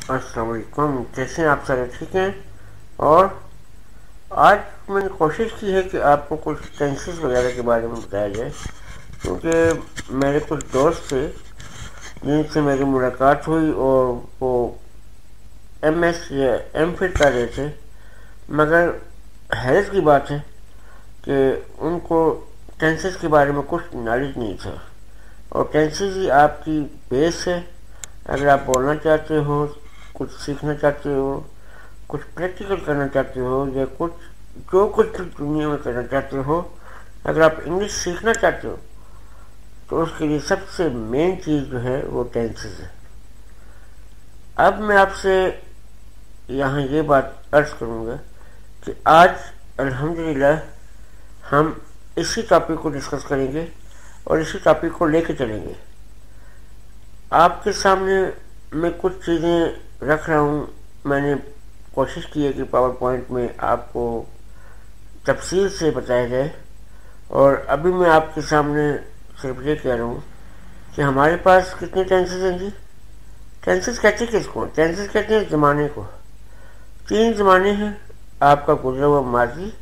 अस्सलाम वालेकुम। कैसे हैं आप सारे? ठीक हैं। और आज मैंने कोशिश की है कि आपको कुछ टेंसेस वगैरह के बारे में बताया जाए, क्योंकि मेरे कुछ दोस्त थे जिनसे मेरी मुलाकात हुई और वो एमएस या एमफिल कर रहे थे, मगर हैरत की बात है कि उनको टेंसेस के बारे में कुछ नॉलेज नहीं था। और टेंसेस ही आपकी बेस है। अगर आप बोलना चाहते हो, कुछ सीखना चाहते हो, कुछ प्रैक्टिकल करना चाहते हो, या कुछ जो कुछ दुनिया में करना चाहते हो, अगर आप इंग्लिश सीखना चाहते हो तो उसके लिए सबसे मेन चीज़ जो है वो टेंसेस है। अब मैं आपसे यहाँ ये बात अर्ज करूँगा कि आज अल्हम्दुलिल्लाह हम इसी टॉपिक को डिस्कस करेंगे और इसी टॉपिक को लेके चलेंगे। आपके सामने मैं कुछ चीज़ें रख रहा हूँ। मैंने कोशिश की है कि पावर पॉइंट में आपको तफसील से बताया जाए, और अभी मैं आपके सामने सिर्फ ये कह रहा हूँ कि हमारे पास कितने टेंसेस हैं जी। टेंसेस कहते हैं किसको? टेंसेस कहते हैं ज़माने को। 3 ज़माने हैं। आपका गुजरा हुआ माजी,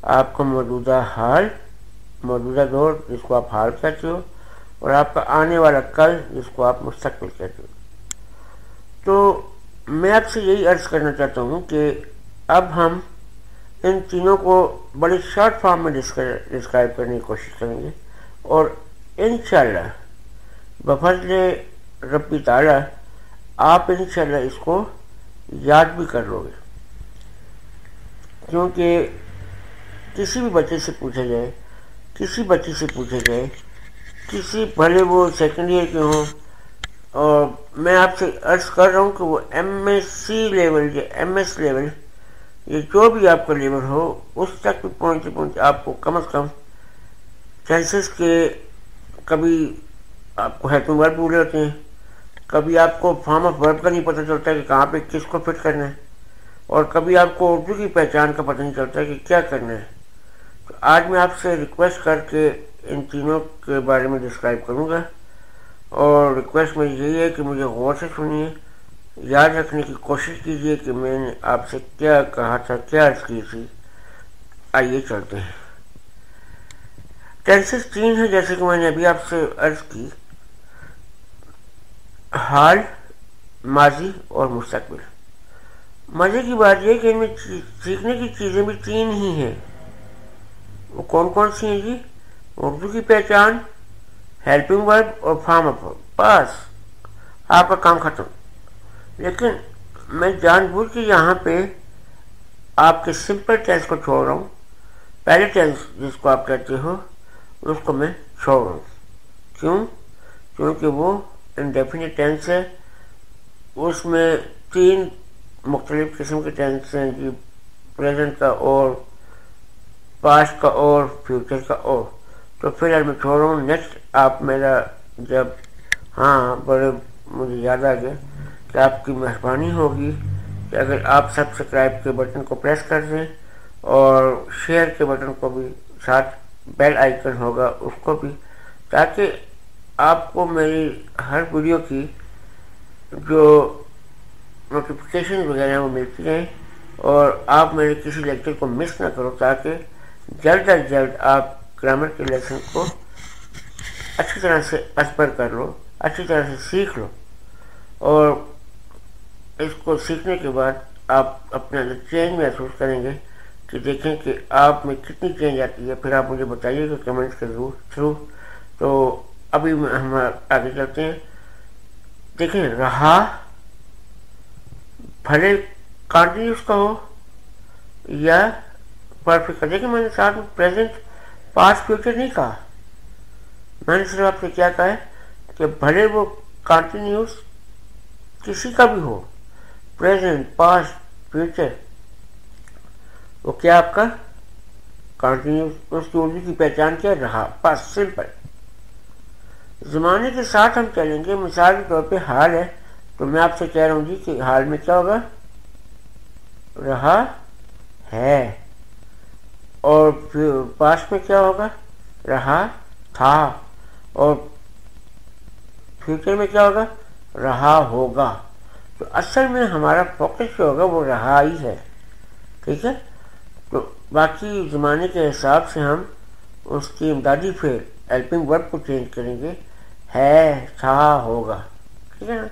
आपका मौजूदा हाल, मौजूदा दौर जिसको आप हाल कहते हो, और आपका आने वाला कल जिसको आप मुस्तकबिल कहते हो। तो मैं आपसे यही अर्ज़ करना चाहता हूँ कि अब हम इन तीनों को बड़ी शॉर्ट फॉर्म में डिस्क्राइब करने की कोशिश करेंगे, और इंशाल्लाह बफज़्ल रब्बी ताला आप इंशाल्लाह इसको याद भी कर लोगे। क्योंकि किसी भी बच्चे से पूछा जाए, किसी बच्ची से पूछा जाए, किसी भले वो सेकेंड ईयर के हों, और मैं आपसे अर्ज़ कर रहा हूँ कि वो MSc लेवल या MS लेवल, ये जो भी आपका लेवल हो, उस तक भी पहुँचते पहुँचते आपको कम से कम टेंसेस के, कभी आपको हेल्पिंग वर्ब भूल होते हैं, कभी आपको फॉर्म ऑफ वर्ब का नहीं पता चलता कि कहाँ पे किसको फिट करना है, और कभी आपको उर्दू की पहचान का पता नहीं चलता कि क्या करना है। तो आज मैं आपसे रिक्वेस्ट करके इन तीनों के बारे में डिस्क्राइब करूँगा, और रिक्वेस्ट मेरी यही है कि मुझे गौर से सुनिए, याद रखने की कोशिश कीजिए कि मैंने आपसे क्या कहा था, क्या अर्ज की थी। आइए चलते हैं। टेंसेस 3 है, जैसे कि मैंने अभी आपसे अर्ज की, हाल, माजी और मुस्तकबिल। मज़े की बात यह कि इनमें सीखने की चीज़ें भी 3 ही हैं। वो कौन कौन सी हैं जी? उर्दू की पहचान, हेल्पिंग वर्ब और फॉर्म ऑफ वर्ब। बस आपका काम खत्म। लेकिन मैं जानबूझ के यहाँ पे आपके सिंपल टेंस को छोड़ रहा हूँ। पहले टेंस जिसको आप कहते हो उसको मैं छोड़ रहा हूँ। क्यों? क्योंकि वो इंडेफिनिट टेंस है। उसमें 3 मुख्तलिफ किस्म के टेंस हैं जी, प्रेजेंट का और, पास्ट का और, फ्यूचर का और। तो फिलहाल मैं छोड़ रहा हूँ। नेक्स्ट आप मेरा जब, हाँ बड़े मुझे याद आ गया कि आपकी मेहरबानी होगी कि अगर आप सब्सक्राइब के बटन को प्रेस कर दें और शेयर के बटन को भी, साथ बेल आइकन होगा उसको भी, ताकि आपको मेरी हर वीडियो की जो नोटिफिकेशन वगैरह वो मिलती रहें, और आप मेरे किसी लेक्चर को मिस ना करो, ताकि जल्द अज जल्द आप ग्रामर के लेसन को अच्छी तरह से असपर कर लो, अच्छी तरह से सीख लो। और इसको सीखने के बाद आप अपने अंदर चेंज महसूस करेंगे कि देखें कि आप में कितनी चेंज आती है। फिर आप मुझे बताइएगा कमेंट्स के थ्रू। तो अभी हम आगे चलते हैं। देखें, रहा भले कंटिन्यूस का हो या परफेक्ट का। देखिए मैंने साथ में प्रेजेंट, पास्ट, फ्यूचर नहीं कहा। मैंने सिर्फ आपसे क्या कहा है कि भले वो कंटिन्यूस किसी का भी हो, प्रेजेंट, पास्ट, फ्यूचर, वो क्या आपका कंटिन्यूस, उसकी उर्दू की पहचान क्या? रहा। बस सिंपल। ज़माने के साथ हम चलेंगे। मिसाल के तौर पे हाल है, तो मैं आपसे कह रहा हूँ जी कि हाल में क्या होगा? रहा है। और पास्ट में क्या होगा? रहा था। और फ्यूचर में क्या होगा? रहा होगा। तो असल में हमारा फोकस जो होगा वो रहा ही है, ठीक है। तो बाकी ज़माने के हिसाब से हम उसकी इमदादी फेल हेल्पिंग वर्ब को चेंज करेंगे, है, था, होगा, ठीक है ना।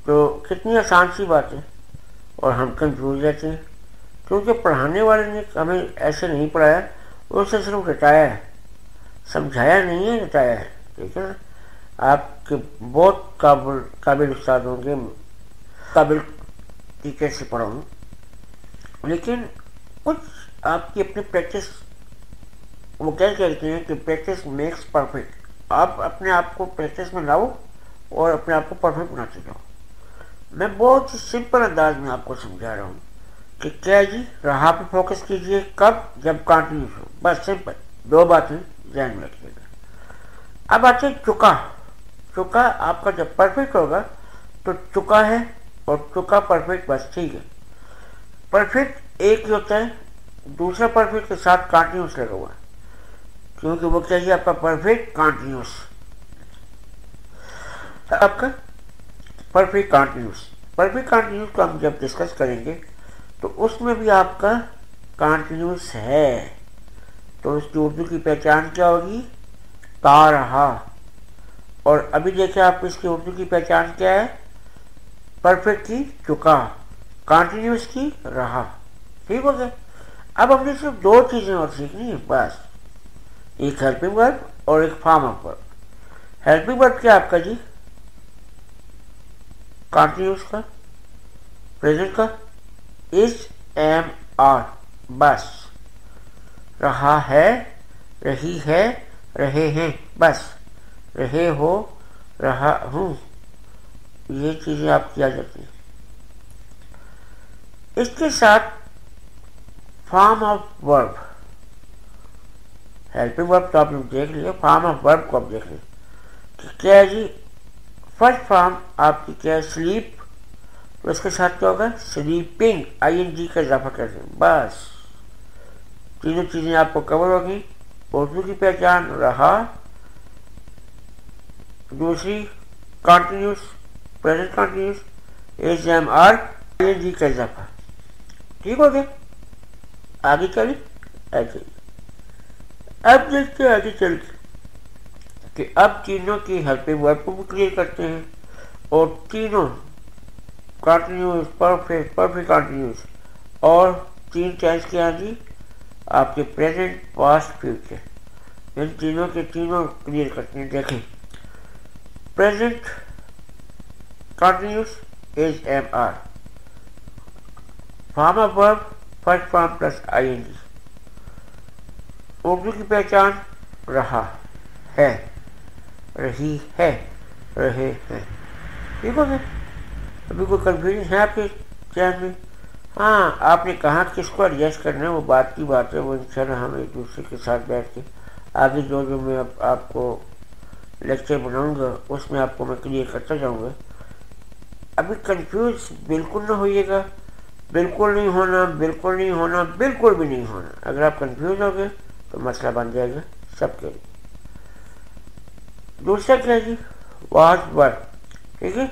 तो कितनी आसान सी बात है, और हम कंफ्यूज रहते हैं क्योंकि पढ़ाने वाले ने हमें ऐसे नहीं पढ़ाया, उससे सिर्फ रटाया है, समझाया नहीं है, रटाया है, ठीक है ना। आपके बहुत काबिल उस्ताद होंगे, काबिल टीचर से पढ़ाऊँ, लेकिन कुछ आपकी अपनी प्रैक्टिस, वो क्या कहते हैं कि प्रैक्टिस मेक्स परफेक्ट। आप अपने आप को प्रैक्टिस में लाओ और अपने आप को परफेक्ट बनाते जाओ। मैं बहुत ही सिंपल अंदाज में आपको समझा रहा हूँ कि क्या जी, रहा पे फोकस कीजिए, कब, जब कंटिन्यूस हो, बस सिंपल, दो बातें ध्यान में रखिएगा। अब आते चुका। चुका आपका जब परफेक्ट होगा तो चुका है और चुका परफेक्ट, बस ठीक है। परफेक्ट एक ही होता है, दूसरा परफेक्ट के साथ कंटिन्यूस लगा हुआ है, क्योंकि वो क्या है आपका परफेक्ट कंटिन्यूस, आपका परफेक्ट कंटिन्यूस। परफेक्ट कंटिन्यूस को हम जब डिस्कस करेंगे तो उसमें भी आपका कंटिन्यूस है, तो उसकी उर्दू की पहचान क्या होगी, ता रहा। और अभी देखिए आप, इसकी उर्दू की पहचान क्या है, परफेक्ट की चुका, कंटिन्यूस की रहा, ठीक हो गया। अब हमने सिर्फ दो चीजें और सीखनी है बस, एक हेल्पिंग वर्ब और एक form of verb. Helping verb क्या आपका जी, कंटिन्यूस का, प्रेजेंट का, इज, एम, आर, बस। रहा है, रही है, रहे हैं, बस। रहे हो, रहा हूं, ये चीजें आपकी आ जाती हैं। इसके साथ form of verb, helping verb तो आप लोग देख लिया, फॉर्म ऑफ वर्ब को आप देख लिया कि क्या है जी। फर्स्ट फॉर्म आपकी क्या है, स्लीप, तो इसके साथ क्या होगा, स्लीपिंग, ING का इजाफा कर दें, बस। तीनों चीजें आपको कवर होगी, उर्दू की पहचान रहा, दूसरी continuous, present continuous, is, am, are, ING का इजाफा, ठीक हो गया। आगे चलिए, ऐसे अब देखते हैं आगे चल के कि अब तीनों की हेल्पिंग वर्ब को भी क्लियर करते हैं, और तीनों कंटिन्यूस, परफेक्ट, परफेक्ट कंटिन्यूस, और तीन टेंस के हैं जी आपके, प्रेजेंट, पास्ट, फ्यूचर, इन तीनों के तीनों क्लियर करते हैं। देखें, present continuous, is, am, are, form of verb first form plus ING, Urdu की पहचान रहा है, रही है, रहे हैं, ठीक हो गया। अभी कोई कंफ्यूजन है आपके ध्यान में? हाँ, आपने कहाँ किसको एडजस्ट करना है वो बात की बात है, वो इंशाल्लाह हम एक दूसरे के साथ बैठ के आगे जो जो मैं आपको लेक्चर बनाऊंगा उसमें आपको मैं क्लियर करता जाऊंगा। अभी कंफ्यूज बिल्कुल ना होइएगा, बिल्कुल नहीं होना, बिल्कुल नहीं होना, बिल्कुल भी नहीं होना। अगर आप कंफ्यूज हो गए तो मसला बन जाएगा सबके लिए। दूसरा क्या है जी, वाज वर, ठीक है।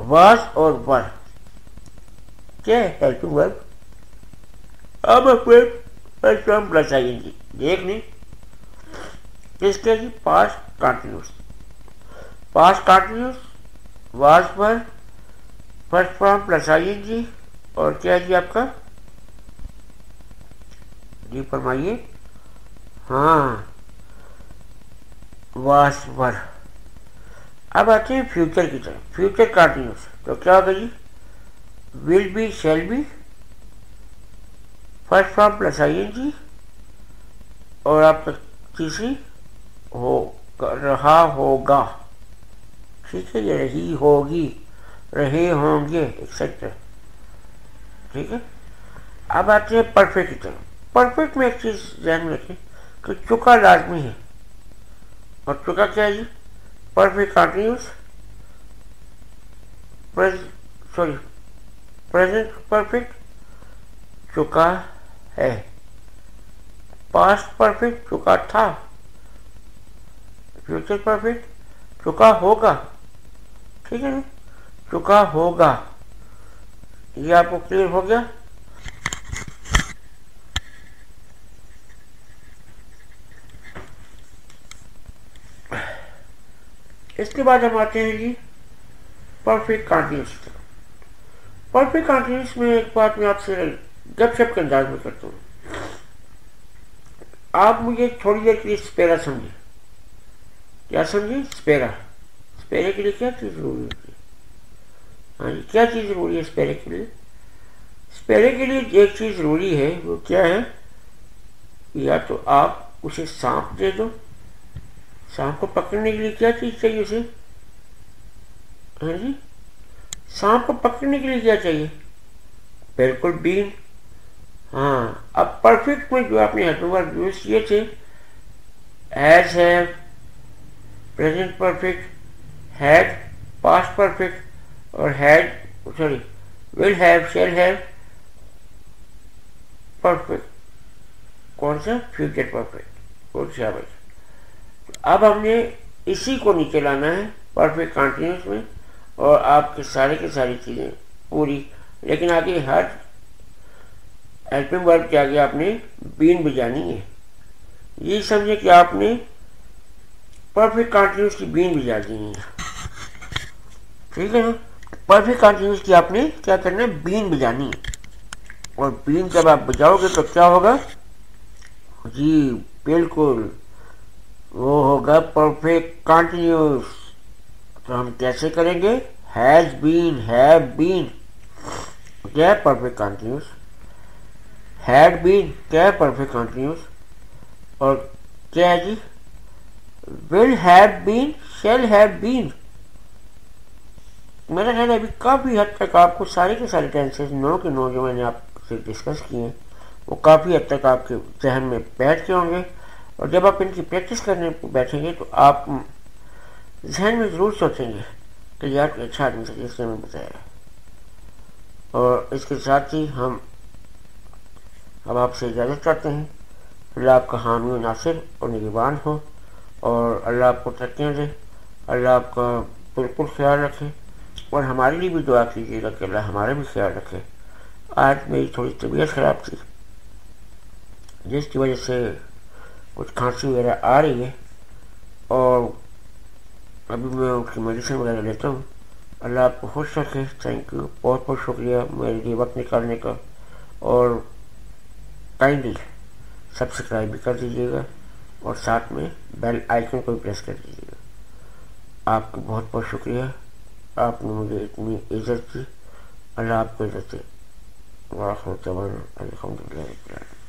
वाज और वर क्या है, हेल्पिंग वर्ब, अब फर्स्ट फॉर्म प्लस ING, देख नहीं किसके जी, past continuous, past continuous, was were, first form plus ING, और क्या है जी आपका, जी फरमाइए, हाँ, वाज वर। अब आते हैं फ्यूचर की तरफ, फ्यूचर कंटिन्यूस, तो क्या होगा जी, will be, shall be, first form plus ING, और आपका तीसरी हो, रहा होगा, ठीक है, ये रही होगी, रहे होंगे, एक्सेट्रा, ठीक है। अब आते हैं परफेक्ट की तरफ। परफेक्ट में एक चीज ध्यान में रखें कि चुका लाजमी है, और चुका क्या है जी, परफेक्ट कंटिन्यूस, प्रेजेंट परफेक्ट, चुका है, पास्ट परफेक्ट, चुका था, फ्यूचर परफेक्ट, चुका होगा, ठीक है ना, चुका होगा। ये आपको क्लियर हो गया। इसके बाद हम आते हैं जी परफेक्ट कंटिन्यूस। परफेक्ट कंटिन्यूस में एक बात मैं आपसे गपशप के अंदाज में करता हूँ। आप मुझे थोड़ी देर के लिए स्पेरा समझे। क्या समझे? स्पेरा। स्पेरे के लिए क्या चीज़ जरूरी होती है? हाँ जी, क्या चीज़ जरूरी है स्पेरे के लिए? स्पेरे के लिए एक चीज़ जरूरी है, वो क्या है? या तो आप उसे सांप दे दो। सांप को पकड़ने के लिए क्या चीज़ चाहिए उसे? हाँ जी, सांप को पकड़ने के लिए क्या चाहिए? बिल्कुल बीन। हाँ, अब परफेक्ट में जो आपने हेल्पिंग यूज किए थे, has, have, present perfect, had, past perfect और had, sorry, will have, shall have, perfect. कौन सा? Future perfect. और शाबाश। अब हमने इसी को नीचे लाना है परफेक्ट कंटिन्यूस में, और आपके सारे की सारी चीज़ें पूरी, लेकिन आगे हर हेल्पिंग वर्ब के आगे आपने बीन बजानी है। ये समझे कि आपने परफेक्ट कंटिन्यूस की बीन बजा दी है, ठीक है ना। परफेक्ट कंटिन्यूस की आपने क्या करना है? बीन बजानी है। और बीन जब आप बजाओगे तो क्या होगा जी? बिल्कुल, वो होगा परफेक्ट कंटिन्यूस। तो हम कैसे करेंगे? हैज बीन, हैव बीन, क्या है? Perfect continuous. हैड बीन, क्या है? Perfect continuous. और क्या है जी? Will have been, shall have been. मेरा ख्याल है अभी काफ़ी हद तक आपको सारे के सारे टेंसेस नो के नो जो मैंने आपसे डिस्कस किए हैं वो काफ़ी हद तक आपके जहन में बैठ के होंगे। और जब आप इनकी प्रैक्टिस करने बैठेंगे तो आप जहन में ज़रूर सोचेंगे कि यार अच्छा आदमी से जिसने हमें बताया। और इसके साथ ही हम अब आपसे इजाज़त चाहते हैं। अल्लाह आपका हामी व नासिर और निगहबान हो, और अल्लाह आपको तरक्कियाँ दे। अल्लाह आपका बिल्कुल ख्याल रखे, और हमारे लिए भी दुआ कीजिएगा कि अल्लाह हमारा भी ख्याल रखे। आज मेरी थोड़ी तबीयत ख़राब थी, जिसकी वजह से कुछ खांसी वगैरह आ रही है, और अभी मैं उसकी मेडिसिन वगैरह लेता हूँ। अल्लाह आपको खुश रखे। थैंक यू, बहुत बहुत शुक्रिया मेरे लिए वक्त निकालने का। और काइंडली सब्सक्राइब भी कर दीजिएगा, और साथ में बेल आइकन को भी प्रेस कर दीजिएगा। आपका बहुत बहुत शुक्रिया, आपने मुझे इतनी इज़्ज़त दी। अल्लाह आपको इज़्ज़त दे। वाह, अल्हम्दुलिल्लाह।